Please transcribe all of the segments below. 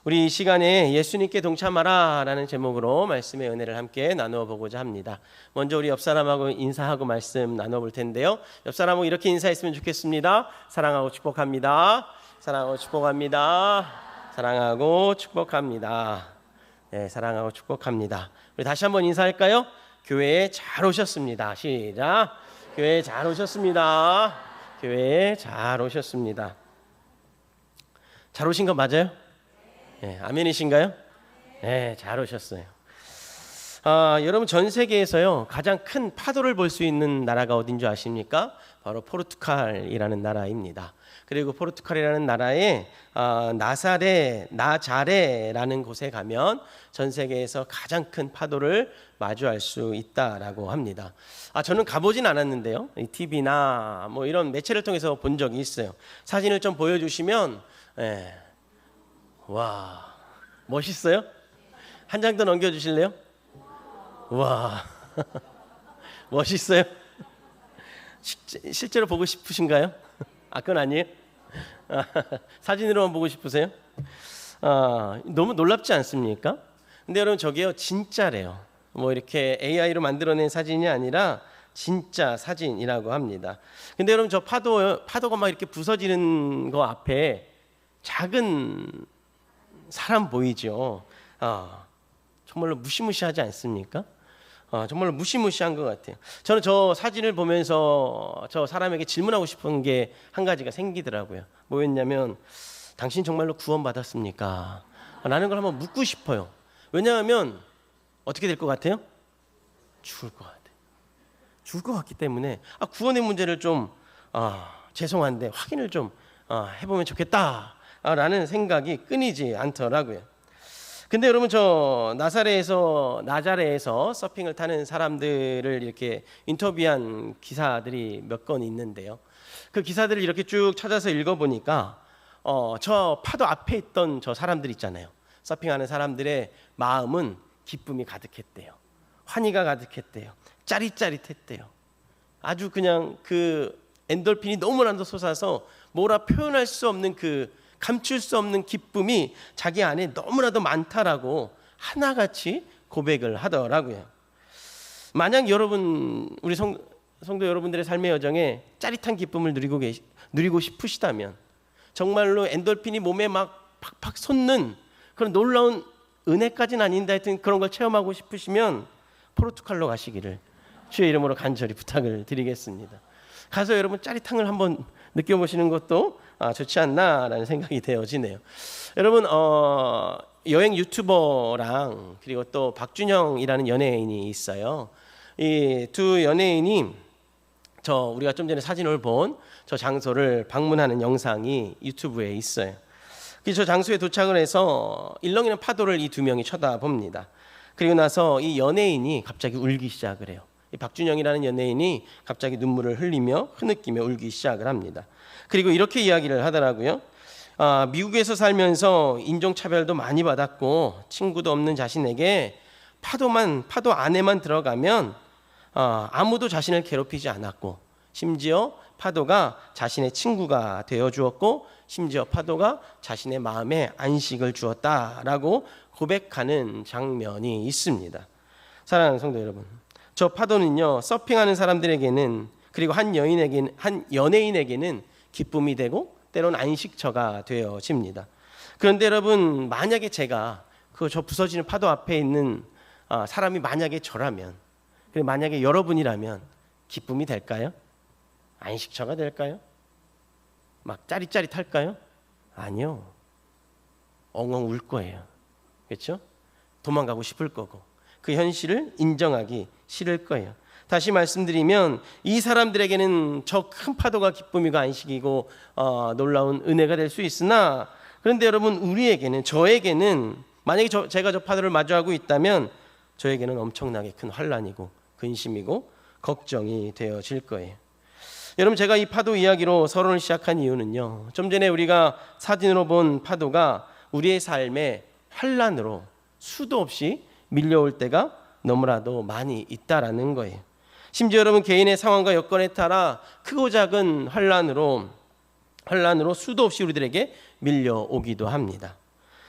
우리 이 시간에 예수님께 동참하라 라는 제목으로 말씀의 은혜를 함께 나누어 보고자 합니다. 먼저 우리 옆 사람하고 인사하고 말씀 나눠 볼 텐데요. 옆 사람하고 이렇게 인사했으면 좋겠습니다. 사랑하고 축복합니다. 사랑하고 축복합니다. 사랑하고 축복합니다. 네, 사랑하고 축복합니다. 우리 다시 한번 인사할까요? 교회에 잘 오셨습니다. 시작. 교회에 잘 오셨습니다. 교회에 잘 오셨습니다. 잘 오신 거 맞아요? 네, 아멘이신가요? 네, 잘 오셨어요. 여러분 전 세계에서요 가장 큰 파도를 볼 수 있는 나라가 어딘 줄 아십니까? 바로 포르투갈이라는 나라입니다. 그리고 포르투갈이라는 나라에 나자레라는 곳에 가면 전 세계에서 가장 큰 파도를 마주할 수 있다라고 합니다. 저는 가보진 않았는데요. TV나 뭐 이런 매체를 통해서 본 적이 있어요. 사진을 좀 보여주시면, 와, 멋있어요? 한 장 더 넘겨주실래요? 와, 멋있어요? 실제로 보고 싶으신가요? 그건 아니에요? 사진으로만 보고 싶으세요? 너무 놀랍지 않습니까? 근데 여러분 저게요 진짜래요. 뭐 이렇게 AI로 만들어낸 사진이 아니라 진짜 사진이라고 합니다. 근데 여러분 저 파도가 막 이렇게 부서지는 거 앞에 작은 사람 보이죠? 정말로 무시무시하지 않습니까? 정말로 무시무시한 것 같아요. 저는 저 사진을 보면서 저 사람에게 질문하고 싶은 게 한 가지가 생기더라고요. 뭐였냐면 당신 정말로 구원받았습니까? 라는 걸 한번 묻고 싶어요. 왜냐하면 어떻게 될 것 같아요? 죽을 것 같아요. 죽을 것 같기 때문에 구원의 문제를 좀 죄송한데 확인을 좀 해보면 좋겠다라는 생각이 끊이지 않더라고요. 근데 여러분 저 나자레에서 서핑을 타는 사람들을 이렇게 인터뷰한 기사들이 몇 건 있는데요. 그 기사들을 이렇게 쭉 찾아서 읽어보니까 저 파도 앞에 있던 저 사람들 있잖아요. 서핑하는 사람들의 마음은 기쁨이 가득했대요. 환희가 가득했대요. 짜릿짜릿했대요. 아주 그냥 그 엔돌핀이 너무나도 솟아서 뭐라 표현할 수 없는 감출 수 없는 기쁨이 자기 안에 너무나도 많다라고 하나같이 고백을 하더라고요. 만약 여러분 우리 성도 여러분들의 삶의 여정에 짜릿한 기쁨을 누리고 싶으시다면 정말로 엔돌핀이 몸에 막 팍팍 솟는 그런 놀라운 은혜까지는 아닌데 하여튼 그런 걸 체험하고 싶으시면 포르투갈로 가시기를 주의 이름으로 간절히 부탁을 드리겠습니다. 가서 여러분 짜릿함을 한번 느껴보시는 것도 좋지 않나라는 생각이 되어지네요. 여러분 여행 유튜버랑 그리고 또 박준영이라는 연예인이 있어요. 이 두 연예인이 우리가 좀 전에 사진을 본 저 장소를 방문하는 영상이 유튜브에 있어요. 저 장소에 도착을 해서 일렁이는 파도를 이 두 명이 쳐다봅니다. 그리고 나서 이 연예인이 갑자기 울기 시작을 해요. 이 박준영이라는 연예인이 갑자기 눈물을 흘리며 흐느끼며 울기 시작을 합니다. 그리고 이렇게 이야기를 하더라고요. 미국에서 살면서 인종차별도 많이 받았고 친구도 없는 자신에게 파도 안에만 들어가면 아무도 자신을 괴롭히지 않았고 심지어 파도가 자신의 친구가 되어 주었고 심지어 파도가 자신의 마음에 안식을 주었다라고 고백하는 장면이 있습니다. 사랑하는 성도 여러분, 저 파도는요 서핑하는 사람들에게는 그리고 한 연예인에게는 기쁨이 되고 때로는 안식처가 되어집니다. 그런데 여러분 만약에 제가 저 부서지는 파도 앞에 있는 사람이 만약에 저라면 그리고 만약에 여러분이라면 기쁨이 될까요? 안식처가 될까요? 막 짜릿짜릿할까요? 아니요. 엉엉 울 거예요. 그렇죠? 도망가고 싶을 거고 그 현실을 인정하기 싫을 거예요. 다시 말씀드리면 이 사람들에게는 저 큰 파도가 기쁨이고 안식이고 놀라운 은혜가 될 수 있으나 그런데 여러분 우리에게는 저에게는 만약에 제가 저 파도를 마주하고 있다면 저에게는 엄청나게 큰 환난이고 근심이고 걱정이 되어질 거예요. 여러분 제가 이 파도 이야기로 서론을 시작한 이유는요. 좀 전에 우리가 사진으로 본 파도가 우리의 삶에 환난으로 수도 없이 밀려올 때가 너무나도 많이 있다라는 거예요. 심지어 여러분 개인의 상황과 여건에 따라 크고 작은 환난으로 수도 없이 우리들에게 밀려오기도 합니다.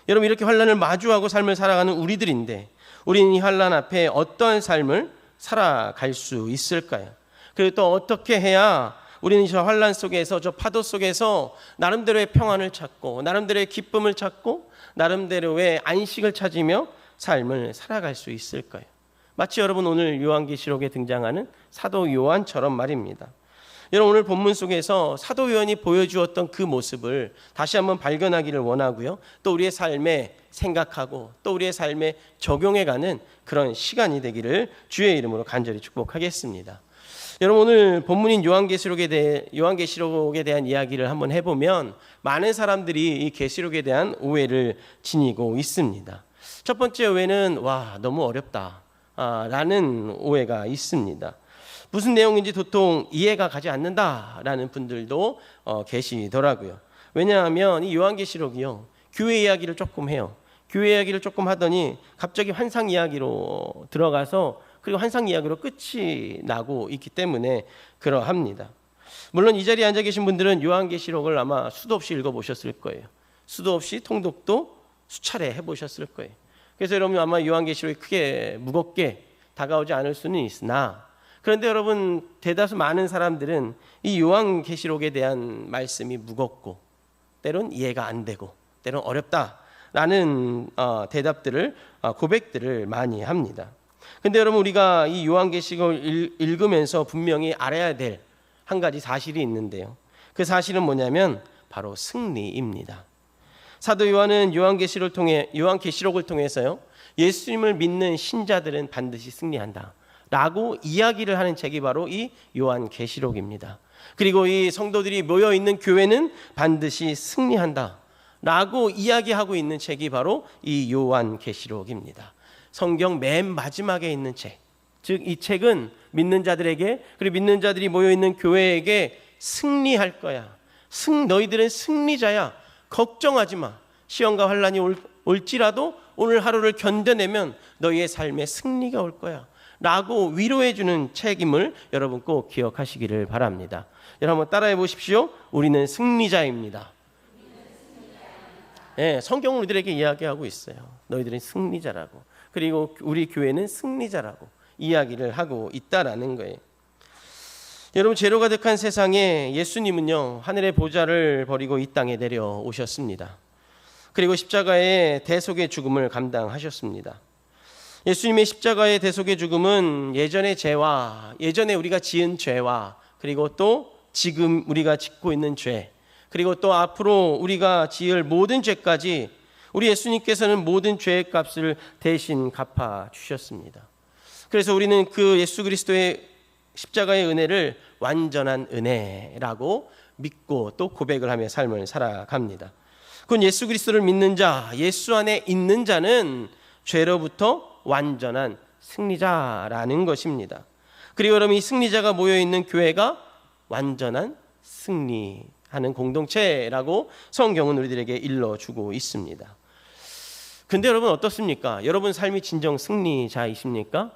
여러분, 이렇게 환난을 마주하고 삶을 살아가는 우리들인데 우리는 이 환난 앞에 어떠한 삶을 살아갈 수 있을까요? 그리고 또 어떻게 해야 우리는 저 환난 속에서, 저 파도 속에서 나름대로의 평안을 찾고 나름대로의 기쁨을 찾고 나름대로의 안식을 찾으며 삶을 살아갈 수 있을까요? 마치 여러분 오늘 요한계시록에 등장하는 사도 요한처럼 말입니다. 여러분, 오늘 본문 속에서 사도 요한이 보여주었던 그 모습을 다시 한번 발견하기를 원하고요. 또 우리의 삶에 생각하고 또 우리의 삶에 적용해가는 그런 시간이 되기를 주의 이름으로 간절히 축복하겠습니다. 여러분, 오늘 본문인 요한계시록에 대한 이야기를 한번 해보면 많은 사람들이 이 계시록에 대한 오해를 지니고 있습니다. 첫 번째 오해는 너무 어렵다 라는 오해가 있습니다. 무슨 내용인지 도통 이해가 가지 않는다라는 분들도 계시더라고요. 왜냐하면 이 요한계시록이요, 교회 이야기를 조금 해요. 교회 이야기를 조금 하더니 갑자기 환상 이야기로 들어가서 그리고 환상 이야기로 끝이 나고 있기 때문에 그러합니다. 물론 이 자리에 앉아 계신 분들은 요한계시록을 아마 수도 없이 읽어보셨을 거예요. 수도 없이 통독도 수차례 해보셨을 거예요. 그래서 여러분 아마 요한계시록이 크게 무겁게 다가오지 않을 수는 있으나, 그런데 여러분 대다수 많은 사람들은 이 요한계시록에 대한 말씀이 무겁고 때론 이해가 안 되고 때론 어렵다라는 대답들을 고백들을 많이 합니다. 근데 여러분, 우리가 이 요한계시록을 읽으면서 분명히 알아야 될 한 가지 사실이 있는데요. 그 사실은 뭐냐면 바로 승리입니다. 사도 요한은 요한계시록을 통해서요, 예수님을 믿는 신자들은 반드시 승리한다 라고 이야기를 하는 책이 바로 이 요한계시록입니다. 그리고 이 성도들이 모여있는 교회는 반드시 승리한다 라고 이야기하고 있는 책이 바로 이 요한계시록입니다. 성경 맨 마지막에 있는 책, 즉 이 책은 믿는 자들에게, 그리고 믿는 자들이 모여있는 교회에게 승리할 거야, 너희들은 승리자야, 걱정하지 마, 시험과 환난이 올지라도 오늘 하루를 견뎌내면 너희의 삶에 승리가 올 거야 라고 위로해 주는 책임을 여러분 꼭 기억하시기를 바랍니다. 여러분 한번 따라해 보십시오. 우리는 승리자입니다. 네, 성경은 우리들에게 이야기하고 있어요. 너희들은 승리자라고. 그리고 우리 교회는 승리자라고 이야기를 하고 있다라는 거예요. 여러분, 죄로 가득한 세상에 예수님은요, 하늘의 보좌를 버리고 이 땅에 내려오셨습니다. 그리고 십자가의 대속의 죽음을 감당하셨습니다. 예수님의 십자가의 대속의 죽음은 예전의 죄와, 예전에 우리가 지은 죄와, 그리고 또 지금 우리가 짓고 있는 죄, 그리고 또 앞으로 우리가 지을 모든 죄까지 우리 예수님께서는 모든 죄의 값을 대신 갚아 주셨습니다. 그래서 우리는 그 예수 그리스도의 십자가의 은혜를 완전한 은혜라고 믿고 또 고백을 하며 삶을 살아갑니다. 그건 예수 그리스도를 믿는 자, 예수 안에 있는 자는 죄로부터 완전한 승리자라는 것입니다. 그리고 여러분, 이 승리자가 모여있는 교회가 완전한 승리하는 공동체라고 성경은 우리들에게 일러주고 있습니다. 근데 여러분 어떻습니까? 여러분 삶이 진정 승리자이십니까?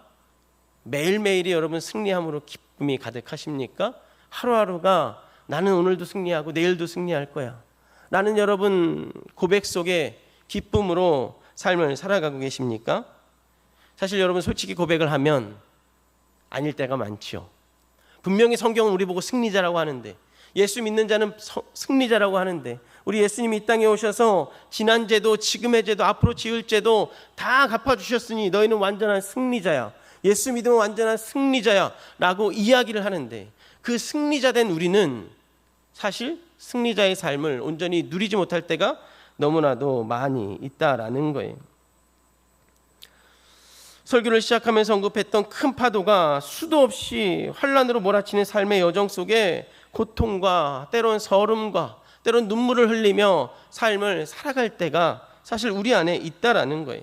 매일매일이 여러분 승리함으로 기쁨이 가득하십니까? 하루하루가 나는 오늘도 승리하고 내일도 승리할 거야, 나는 여러분 고백 속에 기쁨으로 삶을 살아가고 계십니까? 사실 여러분 솔직히 고백을 하면 아닐 때가 많죠. 분명히 성경은 우리 보고 승리자라고 하는데, 예수 믿는 자는 승리자라고 하는데, 우리 예수님이 이 땅에 오셔서 지난 죄도 지금의 죄도 앞으로 지을 죄도 다 갚아주셨으니 너희는 완전한 승리자야, 예수 믿으면 완전한 승리자야 라고 이야기를 하는데, 그 승리자 된 우리는 사실 승리자의 삶을 온전히 누리지 못할 때가 너무나도 많이 있다라는 거예요. 설교를 시작하면서 언급했던 큰 파도가 수도 없이 환난으로 몰아치는 삶의 여정 속에 고통과 때론 서름과 때론 눈물을 흘리며 삶을 살아갈 때가 사실 우리 안에 있다라는 거예요.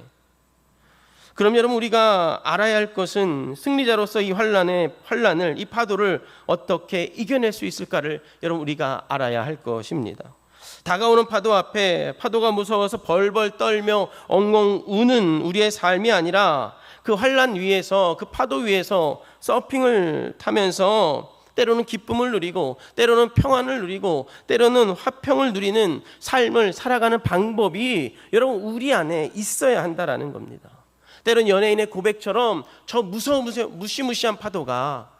그럼 여러분, 우리가 알아야 할 것은 승리자로서 이 환난을, 이 파도를 어떻게 이겨낼 수 있을까를 여러분 우리가 알아야 할 것입니다. 다가오는 파도 앞에 파도가 무서워서 벌벌 떨며 엉엉 우는 우리의 삶이 아니라 그 환난 위에서, 그 파도 위에서 서핑을 타면서 때로는 기쁨을 누리고 때로는 평안을 누리고 때로는 화평을 누리는 삶을 살아가는 방법이 여러분 우리 안에 있어야 한다라는 겁니다. 때로는 연예인의 고백처럼 저 무시무시한 파도가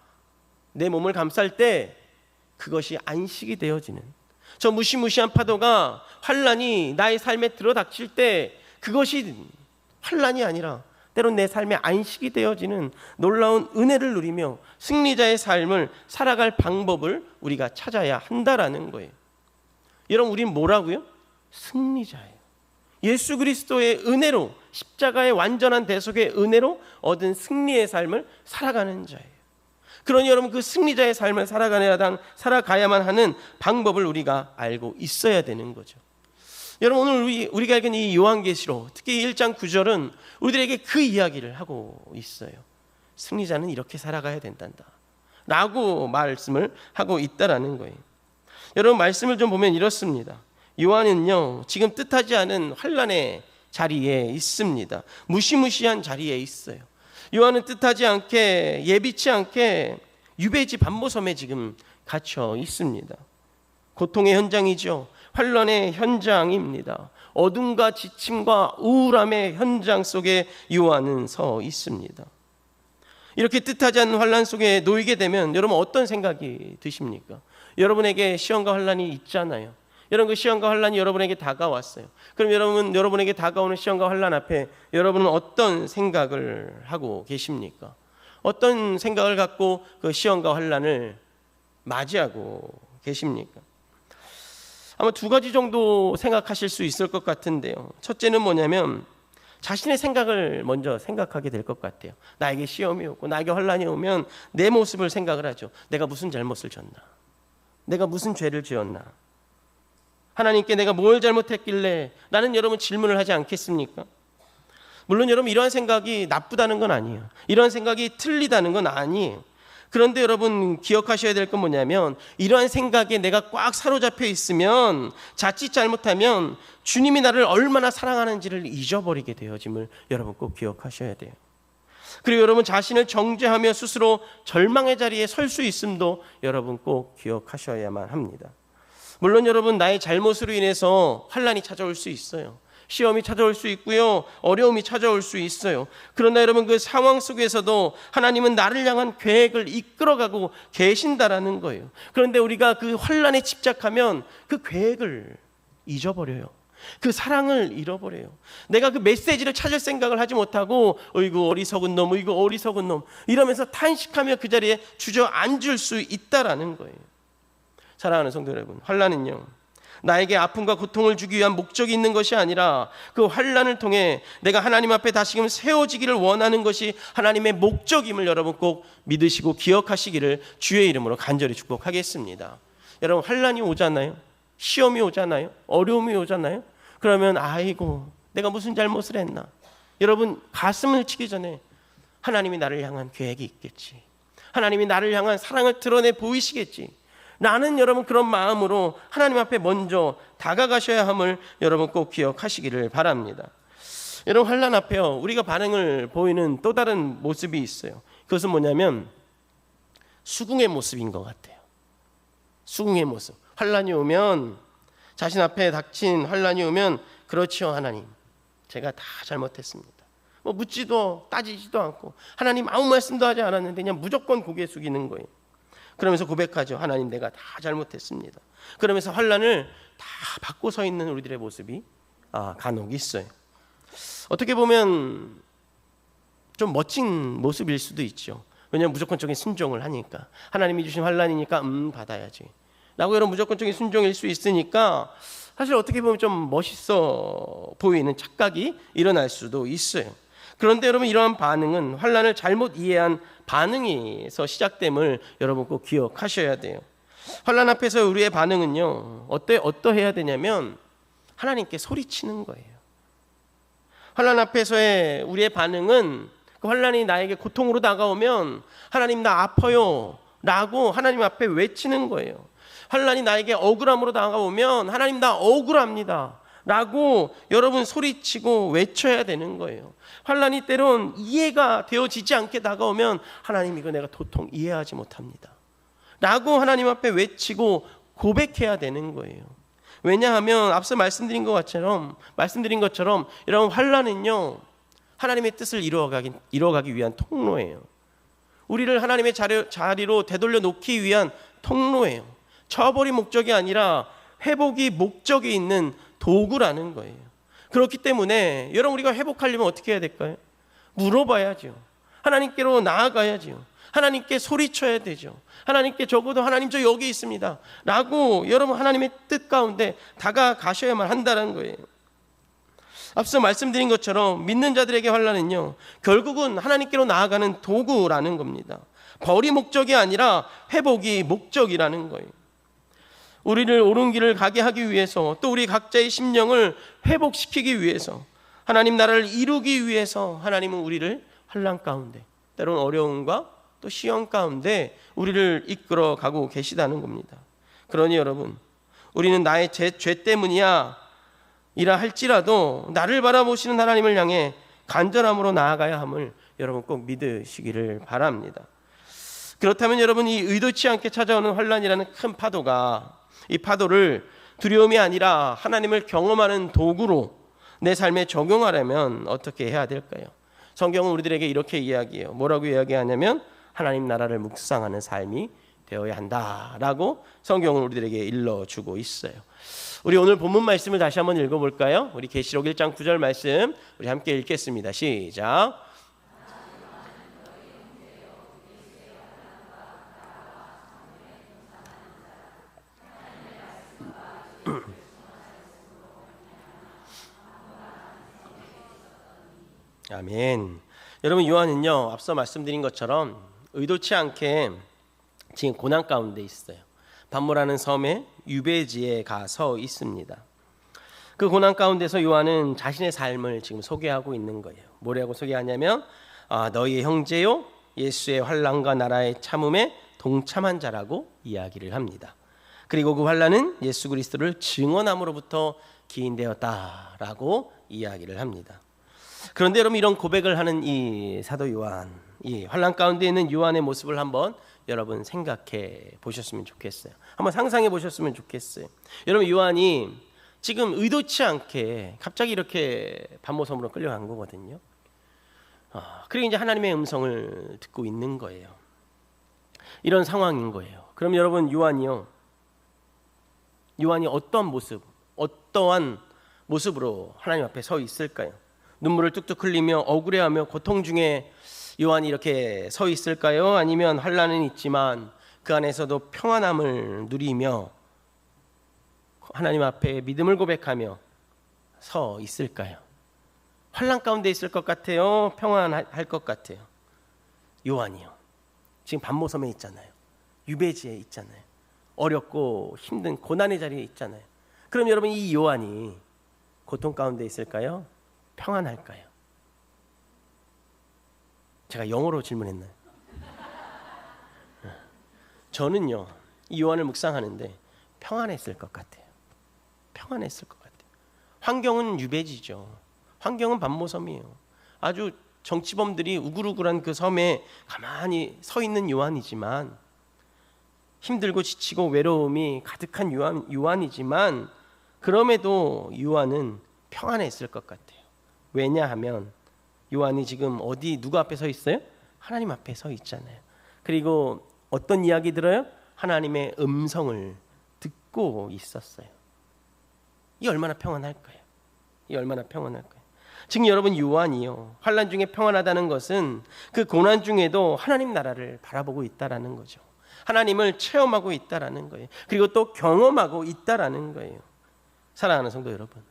내 몸을 감쌀 때 그것이 안식이 되어지는, 저 무시무시한 파도가 환난이 나의 삶에 들어닥칠 때 그것이 환난이 아니라 때론 내 삶의 안식이 되어지는 놀라운 은혜를 누리며 승리자의 삶을 살아갈 방법을 우리가 찾아야 한다라는 거예요. 여러분, 우리는 뭐라고요? 승리자예요. 예수 그리스도의 은혜로, 십자가의 완전한 대속의 은혜로 얻은 승리의 삶을 살아가는 자예요. 그러니 여러분, 그 승리자의 삶을 살아가야만 하는 방법을 우리가 알고 있어야 되는 거죠. 여러분, 오늘 우리가 읽은 이 요한계시록, 특히 1장 9절은 우리들에게 그 이야기를 하고 있어요. 승리자는 이렇게 살아가야 된단다 라고 말씀을 하고 있다라는 거예요. 여러분, 말씀을 좀 보면 이렇습니다. 요한은요, 지금 뜻하지 않은 환난의 자리에 있습니다. 무시무시한 자리에 있어요. 요한은 뜻하지 않게, 예비치 않게 유배지 반모섬에 지금 갇혀 있습니다. 고통의 현장이죠. 환난의 현장입니다. 어둠과 지침과 우울함의 현장 속에 요한은 서 있습니다. 이렇게 뜻하지 않은 환난 속에 놓이게 되면 여러분 어떤 생각이 드십니까? 여러분에게 시험과 환난이 있잖아요. 여러분, 그 시험과 환난이 여러분에게 다가왔어요. 그럼 여러분에게 다가오는 시험과 환난 앞에 여러분은 어떤 생각을 하고 계십니까? 어떤 생각을 갖고 그 시험과 환난을 맞이하고 계십니까? 아마 두 가지 정도 생각하실 수 있을 것 같은데요. 첫째는 뭐냐면 자신의 생각을 먼저 생각하게 될 것 같아요. 나에게 시험이 오고 나에게 환난이 오면 내 모습을 생각을 하죠. 내가 무슨 잘못을 졌나? 내가 무슨 죄를 지었나? 하나님께 내가 뭘 잘못했길래 라는 여러분 질문을 하지 않겠습니까? 물론 여러분 이러한 생각이 나쁘다는 건 아니에요. 이러한 생각이 틀리다는 건 아니에요. 그런데 여러분 기억하셔야 될 건 뭐냐면 이러한 생각에 내가 꽉 사로잡혀 있으면 자칫 잘못하면 주님이 나를 얼마나 사랑하는지를 잊어버리게 되어짐을 여러분 꼭 기억하셔야 돼요. 그리고 여러분 자신을 정죄하며 스스로 절망의 자리에 설 수 있음도 여러분 꼭 기억하셔야만 합니다. 물론 여러분 나의 잘못으로 인해서 환난이 찾아올 수 있어요. 시험이 찾아올 수 있고요. 어려움이 찾아올 수 있어요. 그러나 여러분 그 상황 속에서도 하나님은 나를 향한 계획을 이끌어가고 계신다라는 거예요. 그런데 우리가 그 환난에 집착하면 그 계획을 잊어버려요. 그 사랑을 잃어버려요. 내가 그 메시지를 찾을 생각을 하지 못하고 어이구 어리석은 놈, 어이구 어리석은 놈 이러면서 탄식하며 그 자리에 주저앉을 수 있다라는 거예요. 사랑하는 성도 여러분, 환난은요 나에게 아픔과 고통을 주기 위한 목적이 있는 것이 아니라 그 환난을 통해 내가 하나님 앞에 다시금 세워지기를 원하는 것이 하나님의 목적임을 여러분 꼭 믿으시고 기억하시기를 주의 이름으로 간절히 축복하겠습니다. 여러분 환난이 오잖아요. 시험이 오잖아요. 어려움이 오잖아요. 그러면 아이고 내가 무슨 잘못을 했나. 여러분 가슴을 치기 전에 하나님이 나를 향한 계획이 있겠지. 하나님이 나를 향한 사랑을 드러내 보이시겠지. 나는 여러분 그런 마음으로 하나님 앞에 먼저 다가가셔야 함을 여러분 꼭 기억하시기를 바랍니다. 여러분 환난 앞에요 우리가 반응을 보이는 또 다른 모습이 있어요. 그것은 뭐냐면 수긍의 모습인 것 같아요. 수긍의 모습. 환난이 오면 자신 앞에 닥친 환난이 오면 그렇지요 하나님 제가 다 잘못했습니다. 뭐 묻지도 따지지도 않고 하나님 아무 말씀도 하지 않았는데 그냥 무조건 고개 숙이는 거예요. 그러면서 고백하죠. 하나님 내가 다 잘못했습니다. 그러면서 환난을 다 받고 서 있는 우리들의 모습이 간혹 있어요. 어떻게 보면 좀 멋진 모습일 수도 있죠. 왜냐하면 무조건적인 순종을 하니까 하나님이 주신 환난이니까 받아야지 라고 이런 무조건적인 순종일 수 있으니까 사실 어떻게 보면 좀 멋있어 보이는 착각이 일어날 수도 있어요. 그런데 여러분 이러한 반응은 환난을 잘못 이해한 반응에서 시작됨을 여러분 꼭 기억하셔야 돼요. 환난 앞에서 우리의 반응은요 어떠해야 되냐면 하나님께 소리치는 거예요. 환난 앞에서의 우리의 반응은 그 환난이 나에게 고통으로 다가오면 하나님 나 아파요 라고 하나님 앞에 외치는 거예요. 환난이 나에게 억울함으로 다가오면 하나님 나 억울합니다 라고 여러분 소리치고 외쳐야 되는 거예요. 환난이 때론 이해가 되어지지 않게 다가오면 하나님 이거 내가 도통 이해하지 못합니다 라고 하나님 앞에 외치고 고백해야 되는 거예요. 왜냐하면 앞서 말씀드린 것처럼 이런 환난은요, 하나님의 뜻을 이루어가기 위한 통로예요. 우리를 하나님의 자리로 되돌려 놓기 위한 통로예요. 처벌이 목적이 아니라 회복이 목적이 있는 도구라는 거예요. 그렇기 때문에 여러분, 우리가 회복하려면 어떻게 해야 될까요? 물어봐야죠. 하나님께로 나아가야죠. 하나님께 소리쳐야 되죠. 하나님께 적어도 하나님 저 여기 있습니다 라고 여러분 하나님의 뜻 가운데 다가가셔야만 한다는 거예요. 앞서 말씀드린 것처럼 믿는 자들에게 환난은요, 결국은 하나님께로 나아가는 도구라는 겁니다. 벌이 목적이 아니라 회복이 목적이라는 거예요. 우리를 옳은 길을 가게 하기 위해서, 또 우리 각자의 심령을 회복시키기 위해서, 하나님 나라를 이루기 위해서 하나님은 우리를 환난 가운데, 때로는 어려움과 또 시험 가운데 우리를 이끌어 가고 계시다는 겁니다. 그러니 여러분, 우리는 나의 죄 때문이야 이라 할지라도 나를 바라보시는 하나님을 향해 간절함으로 나아가야 함을 여러분 꼭 믿으시기를 바랍니다. 그렇다면 여러분, 이 의도치 않게 찾아오는 환난이라는 큰 파도가, 이 파도를 두려움이 아니라 하나님을 경험하는 도구로 내 삶에 적용하려면 어떻게 해야 될까요? 성경은 우리들에게 이렇게 이야기해요. 뭐라고 이야기하냐면 하나님 나라를 묵상하는 삶이 되어야 한다라고 성경은 우리들에게 일러주고 있어요. 우리 오늘 본문 말씀을 다시 한번 읽어볼까요? 우리 계시록 1장 9절 말씀 우리 함께 읽겠습니다. 시작. 아멘. 여러분, 요한은요, 앞서 말씀드린 것처럼 의도치 않게 지금 고난 가운데 있어요. 반모라는 섬에 유배지에 가서 있습니다. 그 고난 가운데서 요한은 자신의 삶을 지금 소개하고 있는 거예요. 뭐라고 소개하냐면 너희의 형제요 예수의 환난과 나라의 참음에 동참한 자라고 이야기를 합니다. 그리고 그 환난은 예수 그리스도를 증언함으로부터 기인되었다라고 이야기를 합니다. 그런데 여러분, 이런 고백을 하는 이 사도 요한, 이 환난 가운데 있는 요한의 모습을 한번 여러분 생각해 보셨으면 좋겠어요. 한번 상상해 보셨으면 좋겠어요. 여러분, 요한이 지금 의도치 않게 갑자기 이렇게 반모섬으로 끌려간 거거든요. 그리고 이제 하나님의 음성을 듣고 있는 거예요. 이런 상황인 거예요. 그럼 여러분, 요한이 어떠한 모습으로 하나님 앞에 서 있을까요? 눈물을 뚝뚝 흘리며 억울해하며 고통 중에 요한이 이렇게 서 있을까요? 아니면 환난은 있지만 그 안에서도 평안함을 누리며 하나님 앞에 믿음을 고백하며 서 있을까요? 환난 가운데 있을 것 같아요? 평안할 것 같아요? 요한이요, 지금 반모섬에 있잖아요. 유배지에 있잖아요. 어렵고 힘든 고난의 자리에 있잖아요. 그럼 여러분, 이 요한이 고통 가운데 있을까요? 평안할까요? 제가 영어로 질문했나요? 저는요, 이 요한을 묵상하는데 평안했을 것 같아요. 평안했을 것 같아요. 환경은 유배지죠. 환경은 반모섬이에요. 아주 정치범들이 우글우글한 그 섬에 가만히 서 있는 요한이지만, 힘들고 지치고 외로움이 가득한 요한이지만, 그럼에도 요한은 평안했을 것 같아요. 왜냐하면 요한이 지금 누구 앞에 서 있어요? 하나님 앞에 서 있잖아요. 그리고 어떤 이야기 들어요? 하나님의 음성을 듣고 있었어요. 이 얼마나 평안할까요? 이 얼마나 평안할까요? 지금 여러분, 요한이요, 환난 중에 평안하다는 것은 그 고난 중에도 하나님 나라를 바라보고 있다라는 거죠. 하나님을 체험하고 있다라는 거예요. 그리고 또 경험하고 있다라는 거예요. 사랑하는 성도 여러분,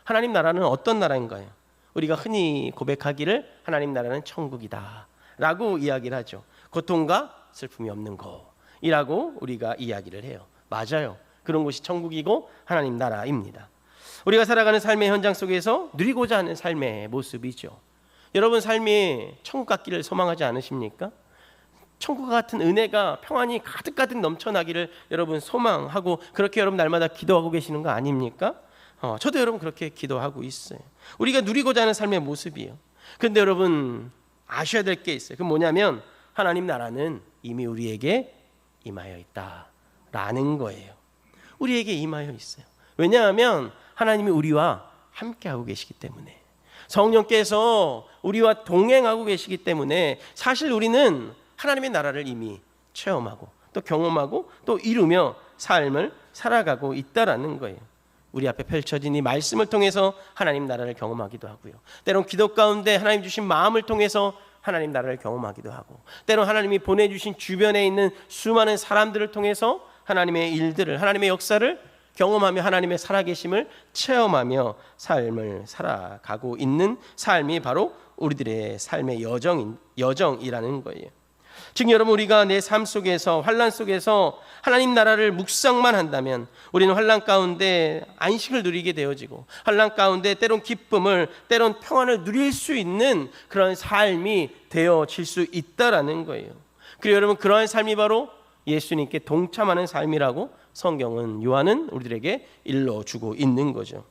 하나님 나라는 어떤 나라인가요? 우리가 흔히 고백하기를 하나님 나라는 천국이다 라고 이야기를 하죠. 고통과 슬픔이 없는 곳이라고 우리가 이야기를 해요. 맞아요. 그런 곳이 천국이고 하나님 나라입니다. 우리가 살아가는 삶의 현장 속에서 누리고자 하는 삶의 모습이죠. 여러분, 삶이 천국 같기를 소망하지 않으십니까? 천국 같은 은혜가, 평안이 가득가득 넘쳐나기를 여러분 소망하고, 그렇게 여러분 날마다 기도하고 계시는 거 아닙니까? 저도 여러분 그렇게 기도하고 있어요. 우리가 누리고자 하는 삶의 모습이에요. 그런데 여러분 아셔야 될 게 있어요. 그건 뭐냐면 하나님 나라는 이미 우리에게 임하여 있다라는 거예요. 우리에게 임하여 있어요. 왜냐하면 하나님이 우리와 함께하고 계시기 때문에, 성령께서 우리와 동행하고 계시기 때문에 사실 우리는 하나님의 나라를 이미 체험하고 또 경험하고 또 이루며 삶을 살아가고 있다라는 거예요. 우리 앞에 펼쳐진 이 말씀을 통해서 하나님 나라를 경험하기도 하고요. 때론 기도 가운데 하나님 주신 마음을 통해서 하나님 나라를 경험하기도 하고, 때론 하나님이 보내주신 주변에 있는 수많은 사람들을 통해서 하나님의 일들을, 하나님의 역사를 경험하며 하나님의 살아계심을 체험하며 삶을 살아가고 있는 삶이 바로 우리들의 삶의 여정이라는 거예요. 즉 여러분, 우리가 내 삶 속에서, 환난 속에서 하나님 나라를 묵상만 한다면 우리는 환난 가운데 안식을 누리게 되어지고, 환난 가운데 때론 기쁨을, 때론 평안을 누릴 수 있는 그런 삶이 되어질 수 있다라는 거예요. 그리고 여러분, 그러한 삶이 바로 예수님께 동참하는 삶이라고 성경은, 요한은 우리들에게 일러주고 있는 거죠.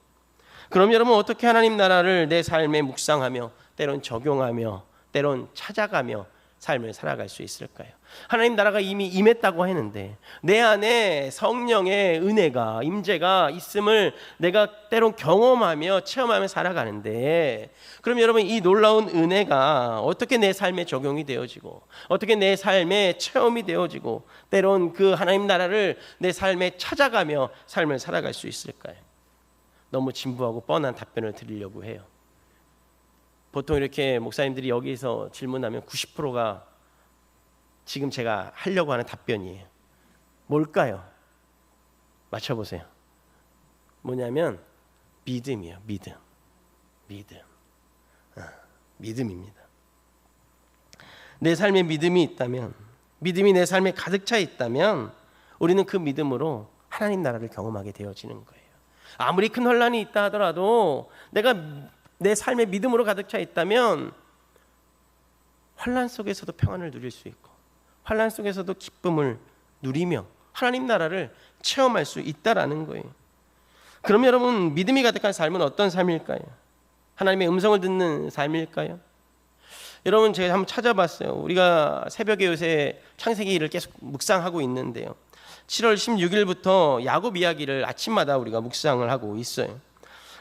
그럼 여러분, 어떻게 하나님 나라를 내 삶에 묵상하며 때론 적용하며 때론 찾아가며 삶을 살아갈 수 있을까요? 하나님 나라가 이미 임했다고 했는데 내 안에 성령의 은혜가, 임재가 있음을 내가 때론 경험하며 체험하며 살아가는데, 그럼 여러분, 이 놀라운 은혜가 어떻게 내 삶에 적용이 되어지고 어떻게 내 삶에 체험이 되어지고 때론 그 하나님 나라를 내 삶에 찾아가며 삶을 살아갈 수 있을까요? 너무 진부하고 뻔한 답변을 드리려고 해요. 보통 이렇게 목사님들이 여기서 질문하면 90%가 지금 제가 하려고 하는 답변이에요. 뭘까요? 맞춰보세요. 뭐냐면 믿음이에요. 믿음입니다. 내 삶에 믿음이 있다면, 믿음이 내 삶에 가득 차 있다면 우리는 그 믿음으로 하나님 나라를 경험하게 되어지는 거예요. 아무리 큰 혼란이 있다 하더라도 내가 내 삶에 믿음으로 가득 차 있다면 환난 속에서도 평안을 누릴 수 있고 환난 속에서도 기쁨을 누리며 하나님 나라를 체험할 수 있다라는 거예요. 그럼 여러분, 믿음이 가득한 삶은 어떤 삶일까요? 하나님의 음성을 듣는 삶일까요? 여러분, 제가 한번 찾아봤어요. 우리가 새벽에 요새 창세기를 계속 묵상하고 있는데요, 7월 16일부터 야곱 이야기를 아침마다 우리가 묵상을 하고 있어요.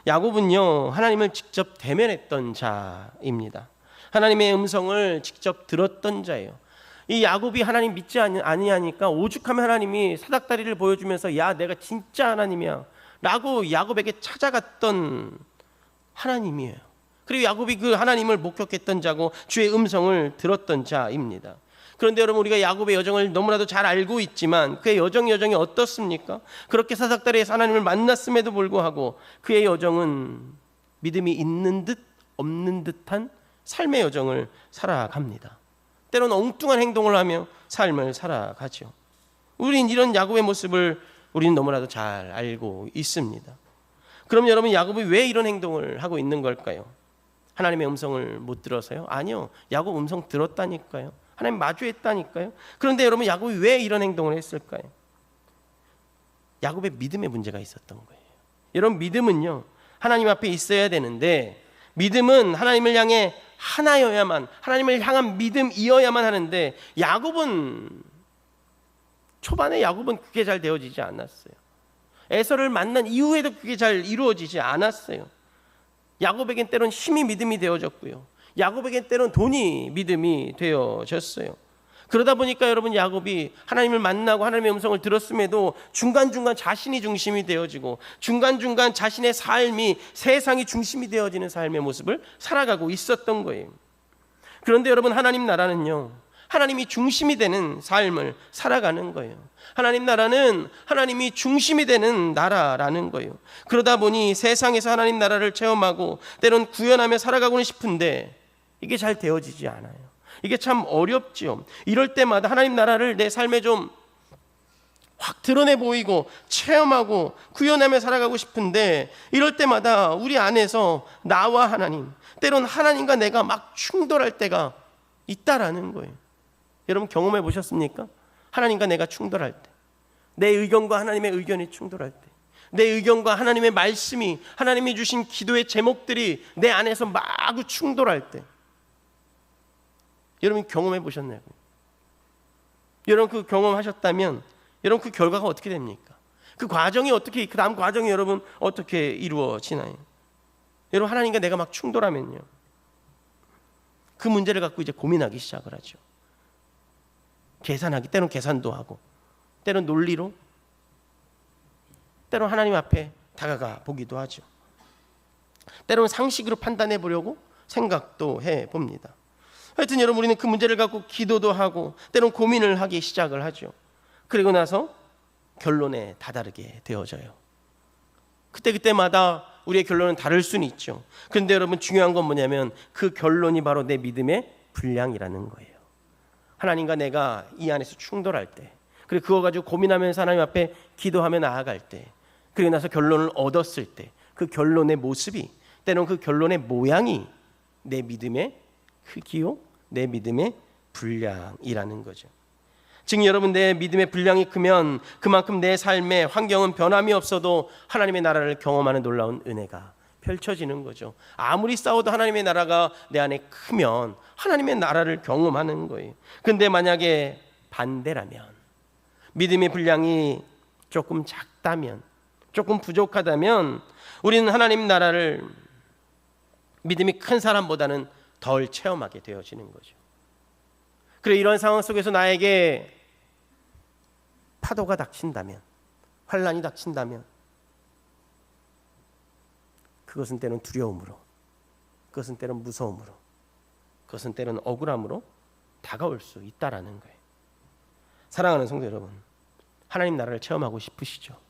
야곱은요, 하나님을 직접 대면했던 자입니다. 하나님의 음성을 직접 들었던 자예요. 이 야곱이 하나님 믿지 아니하니까 오죽하면 하나님이 사닥다리를 보여주면서 야, 내가 진짜 하나님이야 라고 야곱에게 찾아갔던 하나님이에요. 그리고 야곱이 그 하나님을 목격했던 자고 주의 음성을 들었던 자입니다. 그런데 여러분, 우리가 야곱의 여정을 너무나도 잘 알고 있지만 그의 여정이 어떻습니까? 그렇게 사닥다리에서 하나님을 만났음에도 불구하고 그의 여정은 믿음이 있는 듯 없는 듯한 삶의 여정을 살아갑니다. 때로는 엉뚱한 행동을 하며 삶을 살아가죠. 우린 이런 야곱의 모습을 우리는 너무나도 잘 알고 있습니다. 그럼 여러분, 야곱이 왜 이런 행동을 하고 있는 걸까요? 하나님의 음성을 못 들어서요? 아니요, 야곱 음성 들었다니까요. 하나님 마주했다니까요. 그런데 여러분, 야곱이 왜 이런 행동을 했을까요? 야곱의 믿음의 문제가 있었던 거예요. 여러분, 믿음은요, 하나님 앞에 있어야 되는데, 믿음은 하나님을 향해 하나여야만, 하나님을 향한 믿음이어야만 하는데, 초반에 야곱은 그게 잘 되어지지 않았어요. 에서를 만난 이후에도 그게 잘 이루어지지 않았어요. 야곱에겐 때론 힘이 믿음이 되어졌고요, 야곱에겐 때론 돈이 믿음이 되어졌어요. 그러다 보니까 여러분, 야곱이 하나님을 만나고 하나님의 음성을 들었음에도 중간중간 자신이 중심이 되어지고 중간중간 자신의 삶이 세상이 중심이 되어지는 삶의 모습을 살아가고 있었던 거예요. 그런데 여러분, 하나님 나라는요, 하나님이 중심이 되는 삶을 살아가는 거예요. 하나님 나라는 하나님이 중심이 되는 나라라는 거예요. 그러다 보니 세상에서 하나님 나라를 체험하고 때론 구현하며 살아가고는 싶은데 이게 잘 되어지지 않아요. 이게 참 어렵지요. 이럴 때마다 하나님 나라를 내 삶에 좀 확 드러내 보이고 체험하고 구현하며 살아가고 싶은데 이럴 때마다 우리 안에서 나와 하나님, 때론 하나님과 내가 막 충돌할 때가 있다라는 거예요. 여러분, 경험해 보셨습니까? 하나님과 내가 충돌할 때, 내 의견과 하나님의 의견이 충돌할 때, 내 의견과 하나님의 말씀이, 하나님이 주신 기도의 제목들이 내 안에서 마구 충돌할 때, 여러분 경험해 보셨나요? 여러분 그 경험하셨다면 여러분 그 결과가 어떻게 됩니까? 그 과정이 어떻게, 그 다음 과정이 여러분 어떻게 이루어지나요? 여러분 하나님과 내가 막 충돌하면요, 그 문제를 갖고 이제 고민하기 시작을 하죠. 계산하기, 때론 계산도 하고, 때론 논리로, 때론 하나님 앞에 다가가 보기도 하죠. 때론 상식으로 판단해 보려고 생각도 해 봅니다. 하여튼 여러분 우리는 그 문제를 갖고 기도도 하고 때론 고민을 하기 시작을 하죠. 그리고 나서 결론에 다다르게 되어져요. 그때마다 우리의 결론은 다를 수는 있죠. 그런데 여러분 중요한 건 뭐냐면 그 결론이 바로 내 믿음의 분량이라는 거예요. 하나님과 내가 이 안에서 충돌할 때, 그리고 그거 가지고 고민하면서 하나님 앞에 기도하며 나아갈 때, 그리고 나서 결론을 얻었을 때 그 결론의 모습이, 때론 그 결론의 모양이 내 믿음의 크기요, 내 믿음의 분량이라는 거죠. 즉 여러분 내 믿음의 분량이 크면 그만큼 내 삶의 환경은 변함이 없어도 하나님의 나라를 경험하는 놀라운 은혜가 펼쳐지는 거죠. 아무리 싸워도 하나님의 나라가 내 안에 크면 하나님의 나라를 경험하는 거예요. 근데 만약에 반대라면, 믿음의 분량이 조금 작다면, 조금 부족하다면 우리는 하나님 나라를 믿음이 큰 사람보다는 덜 체험하게 되어지는 거죠. 그래 이런 상황 속에서 나에게 파도가 닥친다면, 환란이 닥친다면 그것은 때론 두려움으로, 그것은 때론 무서움으로, 그것은 때론 억울함으로 다가올 수 있다라는 거예요. 사랑하는 성도 여러분, 하나님 나라를 체험하고 싶으시죠?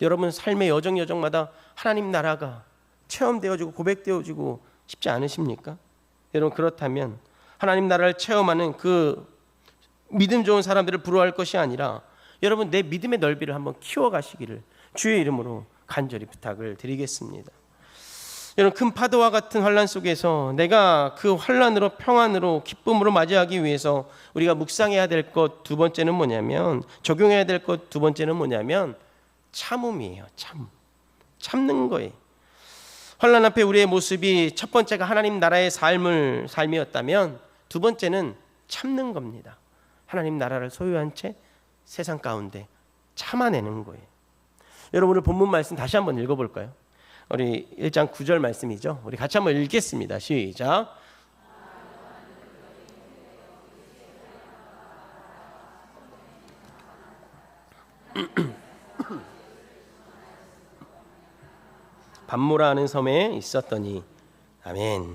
여러분 삶의 여정마다 하나님 나라가 체험되어지고 고백되어지고 싶지 않으십니까? 여러분 그렇다면 하나님 나라를 체험하는 그 믿음 좋은 사람들을 부러워할 것이 아니라 여러분 내 믿음의 넓이를 한번 키워가시기를 주의 이름으로 간절히 부탁을 드리겠습니다. 여러분 큰 파도와 같은 환란 속에서 내가 그 환란으로 평안으로 기쁨으로 맞이하기 위해서 우리가 묵상해야 될 것 두 번째는 뭐냐면, 적용해야 될 것 두 번째는 뭐냐면 참음이에요. 참는 거예요. 환란 앞에 우리의 모습이 첫 번째가 하나님 나라의 삶이었다면 두 번째는 참는 겁니다. 하나님 나라를 소유한 채 세상 가운데 참아내는 거예요. 여러분 오늘 본문 말씀 다시 한번 읽어볼까요? 우리 1장 9절 말씀이죠. 우리 같이 한번 읽겠습니다. 시작. 밤모라 하는 섬에 있었더니. 아멘.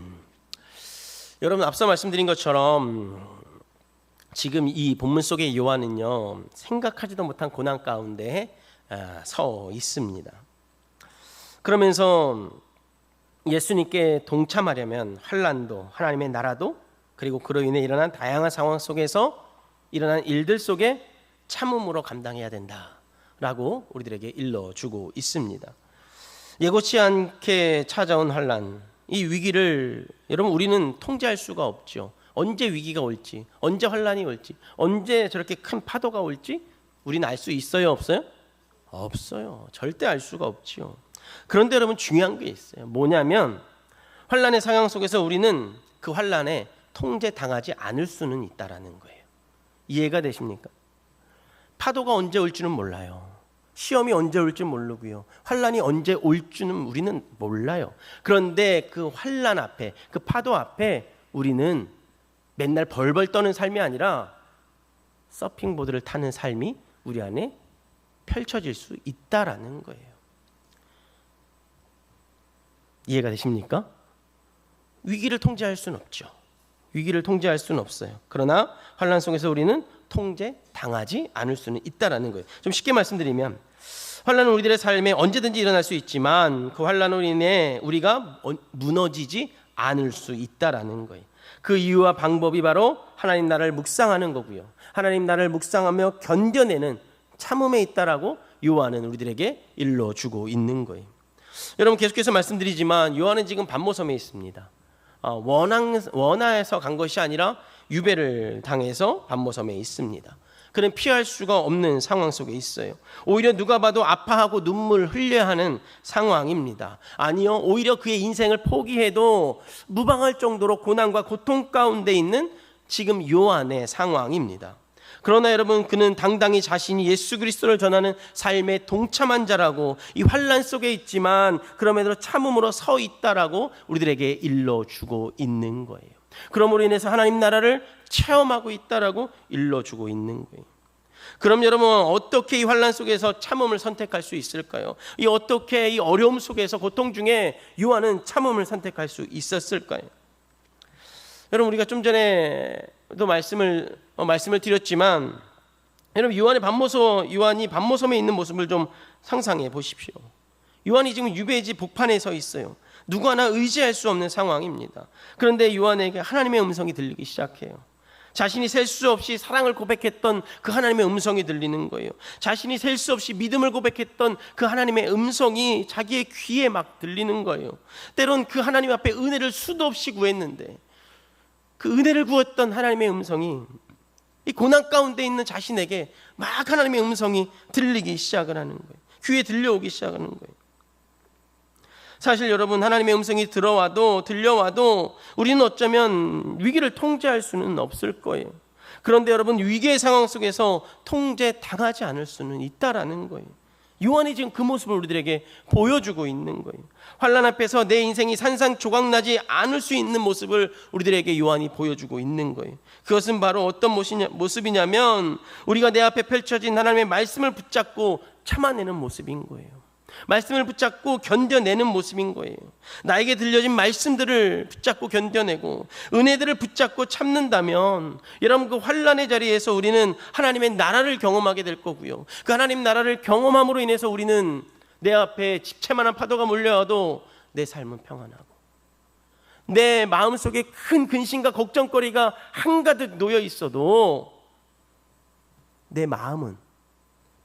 여러분 앞서 말씀드린 것처럼 지금 이 본문 속의 요한은요 생각하지도 못한 고난 가운데 서 있습니다. 그러면서 예수님께 동참하려면 환난도, 하나님의 나라도, 그리고 그로 인해 일어난 다양한 상황 속에서 일어난 일들 속에 참음으로 감당해야 된다라고 우리들에게 일러주고 있습니다. 예고치 않게 찾아온 환난, 이 위기를 여러분 우리는 통제할 수가 없죠. 언제 위기가 올지, 언제 환난이 올지, 언제 저렇게 큰 파도가 올지 우리는 알 수 있어요, 없어요? 없어요. 절대 알 수가 없죠. 그런데 여러분 중요한 게 있어요. 뭐냐면 환난의 상황 속에서 우리는 그 환난에 통제당하지 않을 수는 있다라는 거예요. 이해가 되십니까? 파도가 언제 올지는 몰라요. 시험이 언제 올지 모르고요. 환난이 언제 올지는 우리는 몰라요. 그런데 그 환난 앞에, 그 파도 앞에 우리는 맨날 벌벌 떠는 삶이 아니라 서핑보드를 타는 삶이 우리 안에 펼쳐질 수 있다라는 거예요. 이해가 되십니까? 위기를 통제할 수는 없죠. 위기를 통제할 수는 없어요. 그러나 환난 속에서 우리는 통제당하지 않을 수는 있다라는 거예요. 좀 쉽게 말씀드리면 환난은 우리들의 삶에 언제든지 일어날 수 있지만 그 환난으로 인해 우리가 무너지지 않을 수 있다라는 거예요. 그 이유와 방법이 바로 하나님 나라를 묵상하는 거고요. 하나님 나라를 묵상하며 견뎌내는 참음에 있다라고 요한은 우리들에게 일러주고 있는 거예요. 여러분 계속해서 말씀드리지만 요한은 지금 반모섬에 있습니다. 원하에서 간 것이 아니라 유배를 당해서 반모섬에 있습니다. 그는 피할 수가 없는 상황 속에 있어요. 오히려 누가 봐도 아파하고 눈물 흘려야 하는 상황입니다. 아니요, 오히려 그의 인생을 포기해도 무방할 정도로 고난과 고통 가운데 있는 지금 요한의 상황입니다. 그러나 여러분, 그는 당당히 자신이 예수 그리스도를 전하는 삶에 동참한 자라고, 이 환난 속에 있지만 그럼에도 참음으로 서 있다라고 우리들에게 일러주고 있는 거예요. 그러므로 인해서 하나님 나라를 체험하고 있다라고 일러주고 있는 거예요. 그럼 여러분, 어떻게 이 환난 속에서 참음을 선택할 수 있을까요? 어떻게 이 어려움 속에서, 고통 중에 요한은 참음을 선택할 수 있었을까요? 여러분, 우리가 좀 전에도 말씀을 드렸지만, 여러분, 요한이 반모섬에 있는 모습을 좀 상상해 보십시오. 요한이 지금 유배지 복판에 서 있어요. 누구 하나 의지할 수 없는 상황입니다. 그런데 요한에게 하나님의 음성이 들리기 시작해요. 자신이 셀 수 없이 사랑을 고백했던 그 하나님의 음성이 들리는 거예요. 자신이 셀 수 없이 믿음을 고백했던 그 하나님의 음성이 자기의 귀에 막 들리는 거예요. 때론 그 하나님 앞에 은혜를 수도 없이 구했는데, 그 은혜를 구했던 하나님의 음성이 이 고난 가운데 있는 자신에게 막 하나님의 음성이 들리기 시작을 하는 거예요. 귀에 들려오기 시작하는 거예요. 사실 여러분, 하나님의 음성이 들려와도 우리는 어쩌면 위기를 통제할 수는 없을 거예요. 그런데 여러분, 위기의 상황 속에서 통제당하지 않을 수는 있다라는 거예요. 요한이 지금 그 모습을 우리들에게 보여주고 있는 거예요. 환난 앞에서 내 인생이 산산조각나지 않을 수 있는 모습을 우리들에게 요한이 보여주고 있는 거예요. 그것은 바로 어떤 모습이냐면, 우리가 내 앞에 펼쳐진 하나님의 말씀을 붙잡고 참아내는 모습인 거예요. 말씀을 붙잡고 견뎌내는 모습인 거예요. 나에게 들려진 말씀들을 붙잡고 견뎌내고 은혜들을 붙잡고 참는다면, 여러분, 그 환난의 자리에서 우리는 하나님의 나라를 경험하게 될 거고요. 그 하나님 나라를 경험함으로 인해서 우리는 내 앞에 집채만한 파도가 몰려와도 내 삶은 평안하고, 내 마음속에 큰 근심과 걱정거리가 한가득 놓여 있어도 내 마음은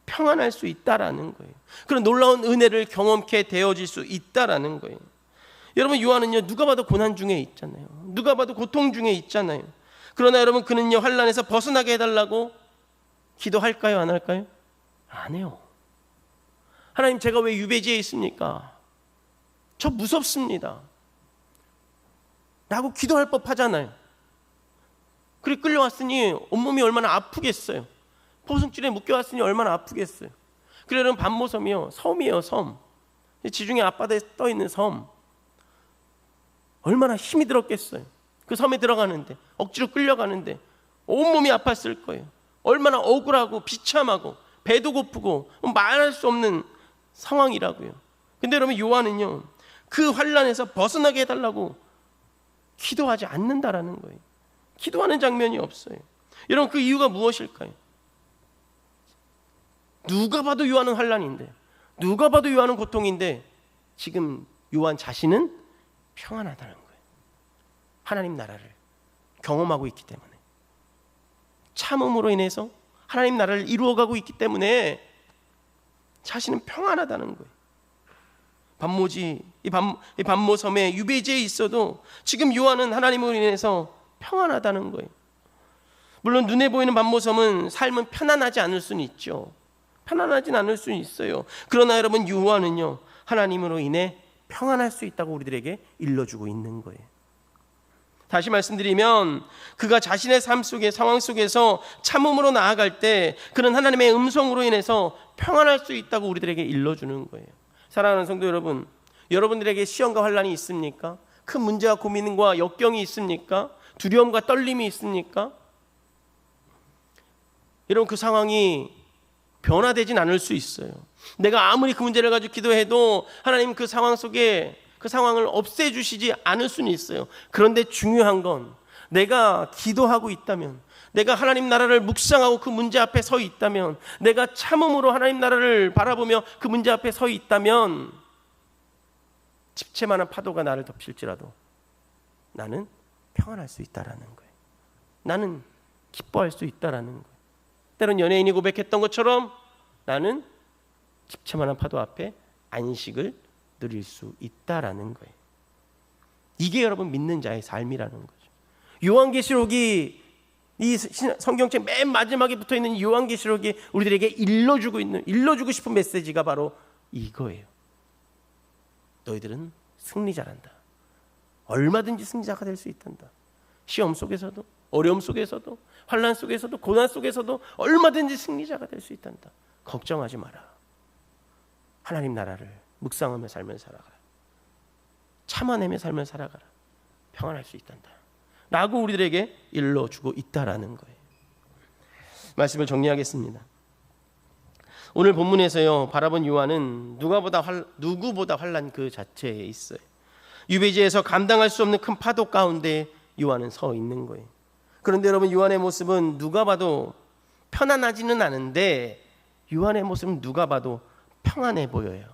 평안할 수 있다라는 거예요. 그런 놀라운 은혜를 경험케 되어질 수 있다라는 거예요. 여러분, 요한은요, 누가 봐도 고난 중에 있잖아요. 누가 봐도 고통 중에 있잖아요. 그러나 여러분, 그는요, 환난에서 벗어나게 해달라고 기도할까요? 안 할까요? 안 해요. 하나님, 제가 왜 유배지에 있습니까? 저 무섭습니다 라고 기도할 법하잖아요. 그리고 끌려왔으니 온몸이 얼마나 아프겠어요. 포승줄에 묶여왔으니 얼마나 아프겠어요. 그래, 여러분, 반모섬이요, 섬이에요, 섬. 지중해 앞바다에 떠있는 섬. 얼마나 힘이 들었겠어요. 그 섬에 들어가는데, 억지로 끌려가는데 온몸이 아팠을 거예요. 얼마나 억울하고 비참하고 배도 고프고 말할 수 없는 상황이라고요. 근데 여러분, 요한은요, 그 환난에서 벗어나게 해달라고 기도하지 않는다라는 거예요. 기도하는 장면이 없어요. 여러분, 그 이유가 무엇일까요? 누가 봐도 요한은 환난인데, 누가 봐도 요한은 고통인데, 지금 요한 자신은 평안하다는 거예요. 하나님 나라를 경험하고 있기 때문에, 참음으로 인해서 하나님 나라를 이루어가고 있기 때문에 자신은 평안하다는 거예요. 이 반모섬에 유배지에 있어도 지금 요한은 하나님으로 인해서 평안하다는 거예요. 물론 눈에 보이는 반모섬은 삶은 편안하지 않을 수는 있죠. 편안하진 않을 수 있어요. 그러나 여러분, 요한은요, 하나님으로 인해 평안할 수 있다고 우리들에게 일러주고 있는 거예요. 다시 말씀드리면, 그가 자신의 삶 속의 상황 속에서 참음으로 나아갈 때 그는 하나님의 음성으로 인해서 평안할 수 있다고 우리들에게 일러주는 거예요. 사랑하는 성도 여러분, 여러분들에게 시험과 환난이 있습니까? 큰 문제와 고민과 역경이 있습니까? 두려움과 떨림이 있습니까? 여러분, 그 상황이 변화되진 않을 수 있어요. 내가 아무리 그 문제를 가지고 기도해도 하나님 그 상황 속에 그 상황을 없애주시지 않을 수는 있어요. 그런데 중요한 건, 내가 기도하고 있다면, 내가 하나님 나라를 묵상하고 그 문제 앞에 서 있다면, 내가 참음으로 하나님 나라를 바라보며 그 문제 앞에 서 있다면, 집채만한 파도가 나를 덮칠지라도 나는 평안할 수 있다라는 거예요. 나는 기뻐할 수 있다라는 거예요. 때론 연예인이 고백했던 것처럼 나는 집채만한 파도 앞에 안식을 누릴 수 있다라는 거예요. 이게 여러분, 믿는 자의 삶이라는 거죠. 요한계시록이, 이 성경책 맨 마지막에 붙어있는 요한계시록이 우리들에게 일러주고 싶은 메시지가 바로 이거예요. 너희들은 승리자란다. 얼마든지 승리자가 될 수 있단다. 시험 속에서도, 어려움 속에서도, 환난 속에서도, 고난 속에서도 얼마든지 승리자가 될 수 있단다. 걱정하지 마라. 하나님 나라를 묵상하며 살면 살아가라. 참아내며 살면 살아가라. 평안할 수 있단다 라고 우리들에게 일러주고 있다라는 거예요. 말씀을 정리하겠습니다. 오늘 본문에서요, 바라본 요한은 누구보다 환난 그 자체에 있어요. 유배지에서 감당할 수 없는 큰 파도 가운데 요한은 서 있는 거예요. 그런데 여러분, 요한의 모습은 누가 봐도 편안하지는 않은데 요한의 모습은 누가 봐도 평안해 보여요.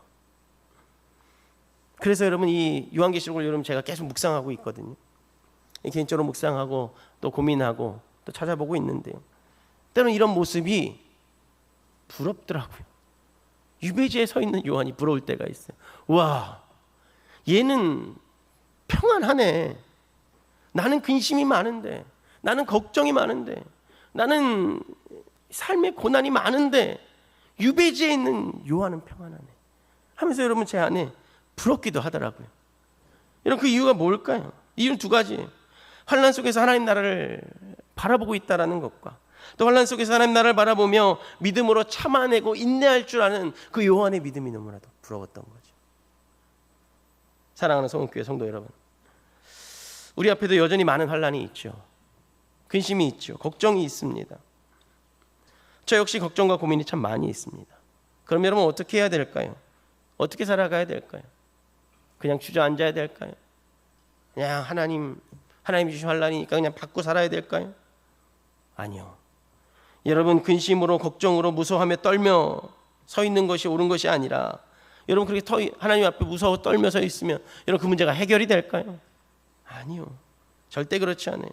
그래서 여러분, 이 요한계시록을 여러분 제가 계속 묵상하고 있거든요. 개인적으로 묵상하고 또 고민하고 또 찾아보고 있는데요, 때로는 이런 모습이 부럽더라고요. 유배지에 서 있는 요한이 부러울 때가 있어요. 와, 얘는 평안하네. 나는 근심이 많은데, 나는 걱정이 많은데, 나는 삶의 고난이 많은데 유배지에 있는 요한은 평안하네 하면서 여러분 제 안에 부럽기도 하더라고요. 여러분, 그 이유가 뭘까요? 이유는 두 가지. 환난 속에서 하나님 나라를 바라보고 있다는 것과 또 환난 속에서 하나님 나라를 바라보며 믿음으로 참아내고 인내할 줄 아는 그 요한의 믿음이 너무나도 부러웠던 거죠. 사랑하는 성원교회 성도 여러분, 우리 앞에도 여전히 많은 환난이 있죠. 근심이 있죠. 걱정이 있습니다. 저 역시 걱정과 고민이 참 많이 있습니다. 그럼 여러분 어떻게 해야 될까요? 어떻게 살아가야 될까요? 그냥 주저앉아야 될까요? 그냥 하나님이 주신 환난이니까 그냥 받고 살아야 될까요? 아니요. 여러분, 근심으로 걱정으로 무서워하며 떨며 서 있는 것이 옳은 것이 아니라, 여러분 그렇게 하나님 앞에 무서워 떨며 서 있으면 여러분 그 문제가 해결이 될까요? 아니요. 절대 그렇지 않아요.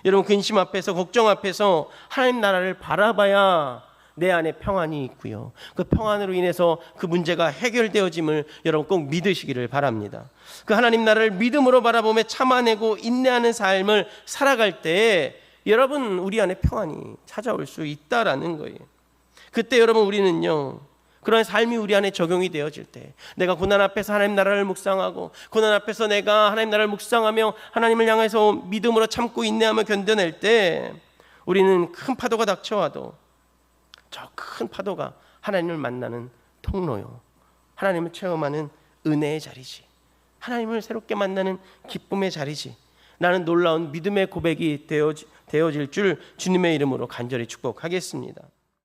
여러분, 근심 앞에서, 걱정 앞에서 하나님 나라를 바라봐야 내 안에 평안이 있고요, 그 평안으로 인해서 그 문제가 해결되어짐을 여러분 꼭 믿으시기를 바랍니다. 그 하나님 나라를 믿음으로 바라보며 참아내고 인내하는 삶을 살아갈 때 여러분, 우리 안에 평안이 찾아올 수 있다라는 거예요. 그때 여러분, 우리는요, 그런 삶이 우리 안에 적용이 되어질 때, 내가 고난 앞에서 하나님 나라를 묵상하고, 고난 앞에서 내가 하나님 나라를 묵상하며 하나님을 향해서 믿음으로 참고 인내하며 견뎌낼 때, 우리는 큰 파도가 닥쳐와도 저 큰 파도가 하나님을 만나는 통로요, 하나님을 체험하는 은혜의 자리지, 하나님을 새롭게 만나는 기쁨의 자리지 라는 놀라운 믿음의 고백이 되어질 줄 주님의 이름으로 간절히 축복하겠습니다.